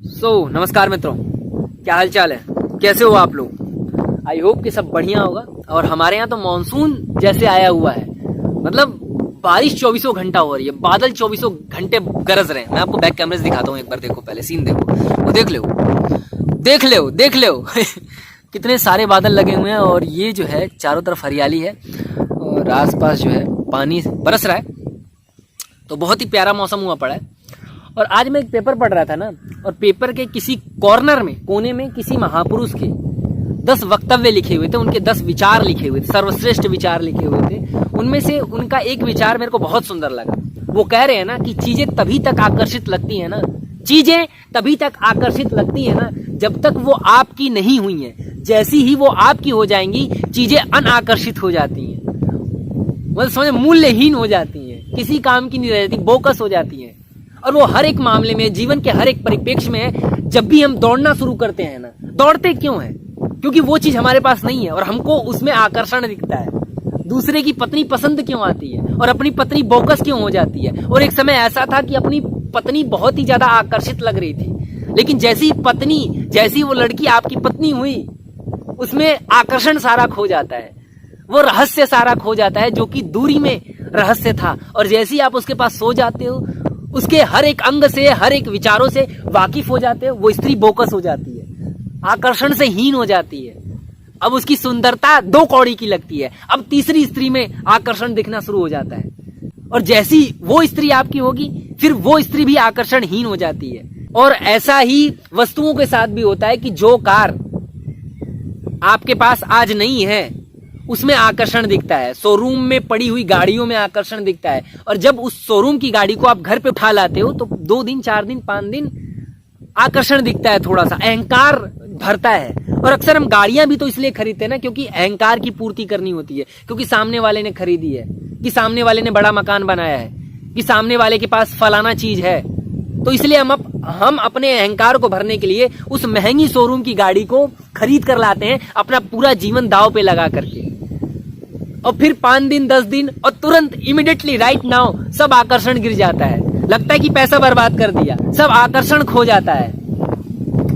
नमस्कार मित्रों, क्या हाल चाल है, कैसे हो आप लोग। आई होप कि सब बढ़िया होगा। और हमारे यहाँ तो मानसून जैसे आया हुआ है, मतलब बारिश 24 घंटा हो रही है, बादल 24 घंटे गरज रहे हैं। मैं आपको बैक कैमरे से दिखाता हूँ, एक बार देखो, पहले सीन देखो, वो देख लो कितने सारे बादल लगे हुए हैं। और ये जो है चारों तरफ हरियाली है और आसपास जो है पानी बरस रहा है, तो बहुत ही प्यारा मौसम हुआ पड़ा है। और आज मैं एक पेपर पढ़ रहा था ना, और पेपर के किसी कॉर्नर में, कोने में, किसी महापुरुष के 10 वक्तव्य लिखे हुए थे, उनके 10 विचार लिखे हुए थे, सर्वश्रेष्ठ विचार लिखे हुए थे। उनमें से उनका एक विचार मेरे को बहुत सुंदर लगा। वो कह रहे हैं ना कि चीजें तभी तक आकर्षित लगती है ना, चीजें तभी तक आकर्षित लगती है ना जब तक वो आपकी नहीं हुई हैं। जैसी ही वो आपकी हो जाएंगी, चीजें अनाकर्षित हो जाती हैं, मतलब समझ मूल्यहीन हो जाती हैं, किसी काम की नहीं रहती, बोकस हो जाती हैं। और वो हर एक मामले में, जीवन के हर एक परिप्रेक्ष्य में, जब भी हम दौड़ना शुरू करते हैं ना, दौड़ते क्यों हैं? क्योंकि वो चीज हमारे पास नहीं है और हमको उसमें आकर्षण दिखता है। दूसरे की पत्नी पसंद क्यों आती है और अपनी पत्नी बोकस क्यों हो जाती है? और एक समय ऐसा था कि अपनी पत्नी बहुत ही ज्यादा आकर्षित लग रही थी, लेकिन जैसी वो लड़की आपकी पत्नी हुई, उसमें आकर्षण सारा खो जाता है, वो रहस्य सारा खो जाता है जो कि दूरी में रहस्य था। और जैसे ही आप उसके पास सो जाते हो, उसके हर एक अंग से, हर एक विचारों से वाकिफ हो जाते हो, वो स्त्री बोकस हो जाती है, आकर्षण से हीन हो जाती है। अब उसकी सुंदरता 2 कौड़ी की लगती है। अब तीसरी स्त्री में आकर्षण दिखना शुरू हो जाता है, और जैसी वो स्त्री आपकी होगी, फिर वो स्त्री भी आकर्षणहीन हो जाती है। और ऐसा ही वस्तुओं के साथ भी होता है कि जो कार आपके पास आज नहीं है, उसमें आकर्षण दिखता है। शोरूम में पड़ी हुई गाड़ियों में आकर्षण दिखता है, और जब उस शोरूम की गाड़ी को आप घर पे उठा लाते हो, तो 2 दिन, 4 दिन, 5 दिन आकर्षण दिखता है, थोड़ा सा अहंकार भरता है। और अक्सर हम गाड़ियां भी तो इसलिए खरीदते हैं ना, क्योंकि अहंकार की पूर्ति करनी होती है, क्योंकि सामने वाले ने खरीदी है, कि सामने वाले ने बड़ा मकान बनाया है, कि सामने वाले के पास फलाना चीज है। तो इसलिए हम अपने अहंकार को भरने के लिए उस महंगी शोरूम की गाड़ी को खरीद कर लाते हैं, अपना पूरा जीवन दांव पे लगा करके। और फिर 5 दिन, 10 दिन, और तुरंत इमीडिएटली राइट नाउ सब आकर्षण गिर जाता है। लगता है कि पैसा बर्बाद कर दिया, सब आकर्षण खो जाता है।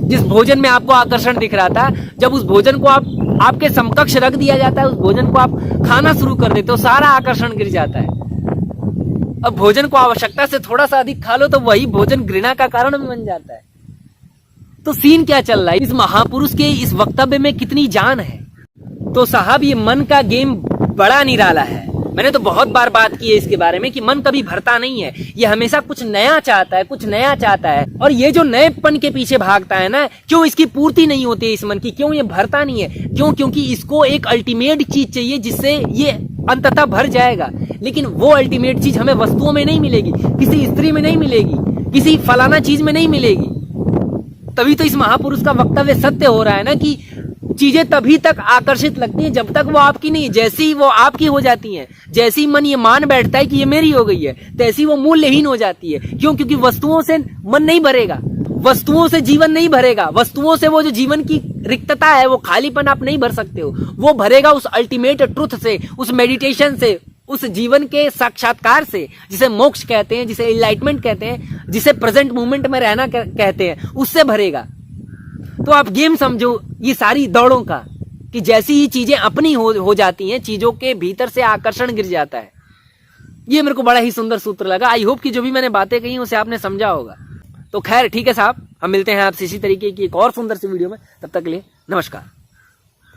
जिस भोजन में आपको आकर्षण दिख रहा था, जब उस भोजन को आपके समकक्ष रख दिया जाता है, उस भोजन को आप खाना शुरू कर देते हो, सारा आकर्षण गिर जाता है। अब भोजन को आवश्यकता से थोड़ा सा अधिक खा लो तो वही भोजन घृणा का कारण भी बन जाता है। तो सीन क्या चल रहा है? इस महापुरुष के इस वक्तव्य में कितनी जान है। तो साहब, ये मन का गेम बड़ा निराला है। मैंने तो बहुत बार बात की है इसके बारे में कि मन कभी भरता नहीं है, ये हमेशा कुछ नया चाहता है, कुछ नया चाहता है। और ये जो नएपन के पीछे भागता है ना, क्यों इसकी पूर्ति नहीं होती है इस मन की, क्यों ये भरता नहीं है? क्यों? क्योंकि इसको एक अल्टीमेट चीज चाहिए जिससे ये अंततः भर जाएगा। लेकिन वो अल्टीमेट चीज हमें वस्तुओं में नहीं मिलेगी, किसी स्त्री में नहीं मिलेगी, किसी फलाना चीज में नहीं मिलेगी। तभी तो इस महापुरुष का वक्तव्य सत्य हो रहा है ना, कि चीजें तभी तक आकर्षित लगती हैं जब तक वो आपकी नहीं। जैसे ही वो आपकी हो जाती हैं, जैसे ही मन ये मान बैठता है कि ये मेरी हो गई है, तैसी वो मूल्यहीन हो जाती है। क्यों? क्योंकि वस्तुओं से मन नहीं भरेगा, वस्तुओं से जीवन नहीं भरेगा, वस्तुओं से वो जो जीवन की रिक्तता है, वो खालीपन आप नहीं भर सकते हो। वो भरेगा उस अल्टीमेट ट्रुथ से, उस मेडिटेशन से, उस जीवन के साक्षात्कार से, जिसे मोक्ष कहते हैं, जिसे इनलाइटमेंट कहते हैं, जिसे प्रेजेंट मोमेंट में रहना कहते हैं, उससे भरेगा। तो आप गेम समझो ये सारी दौड़ों का, कि जैसी ही चीजें अपनी हो जाती हैं, चीजों के भीतर से आकर्षण गिर जाता है। ये मेरे को बड़ा ही सुंदर सूत्र लगा। आई होप कि जो भी मैंने बातें कही उसे आपने समझा होगा। तो खैर ठीक है साहब, हम मिलते हैं आपसे इसी तरीके की एक और सुंदर सी वीडियो में। तब तक के लिए नमस्कार।